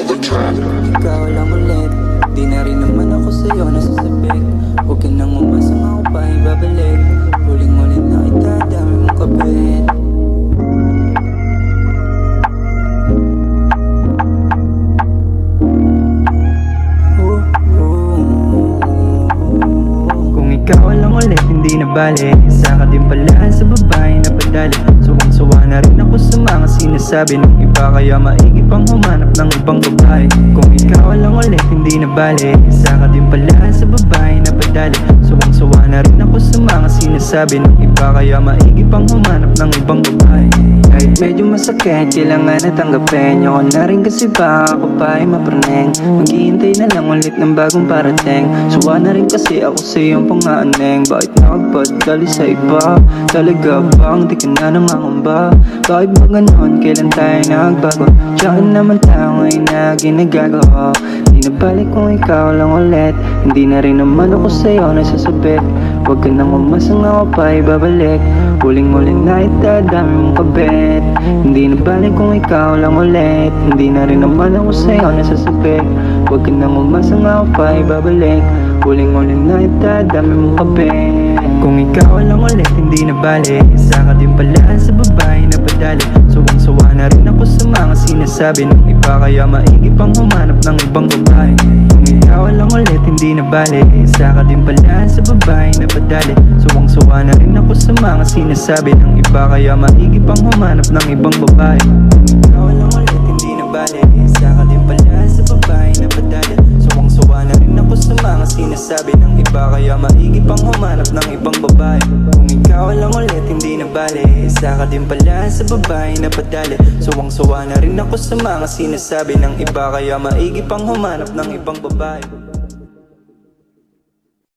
Ikaw lang ulit, di na rin naman ako sa'yo nasasabik. Huwag ka nang umasang ako pa ibabalik. Huling-huli na kita, dami mong kabit. Kung ikaw lang ulit, hindi na bali. Isa ka din pala sa babae na padali. Suwang-suwa na rin ako sa mga sinasabi ng iba, kaya maigi pang humanap ng ibang babae. Kung ikaw lang ulit, hindi na bali. Isa ka din pala sa babae na padali. Suwang-suwa na rin ako sa mga sinasabi ng iba, kaya maigi pang humanap ng ibang babae. Kahit medyo masakit, kailangan na tanggapin. Ako na rin kasi ba ako pa ay mapraneng. Maghihintay na lang ulit ng bagong parating. Suwa na rin kasi ako sa iyong pangaaneng. Bakit nakagpadali sa iba? Talaga bang di ka na nangangamba? Bakit ba ganon? Kailan tayo nagbago? Diyan naman tayo ngayon na ginagago. Di na balik kung ikaw lang ulit. Hindi na rin naman ako sa'yo nasasabit. Huwag ka nang umasang ako pa ibabalik. Huling-huling na itadami mong kabit. Hindi na balik kung ikaw lang ulit. Hindi na rin naman ako sa'yo nasasabik. Huwag ka nang umasang ako pa ibabalik. Huling-huling na itadami mong kabit. Kung ikaw lang ulit, hindi na balik. Isa ka din pala sa babae na padali. Suwang-suwa na rin ako sa mga sinasabi ng iba, kaya maigi pang humanap ng ibang babae. Kung ikaw lang ulit, hindi na balik. Isa ka din pala sa babae na padali. Suwang-suwa na rin ako sa mga sinasabi ng iba, kaya maigi pang humanap ng ibang babae. Kung ikaw lang ulit, hindi na balik. Isa ka din pala sa babae na padali. Suwang-suwa na rin ako sa mga sinasabi ng iba, kaya maigi pang humanap ng ibang babae. Kung ikaw lang ulit, hindi na balik. Isa ka din pala sa babae na padali. Suwang-suwa na rin ako sa mga sinasabi ng iba, kaya maigi pang humanap ng ibang babae.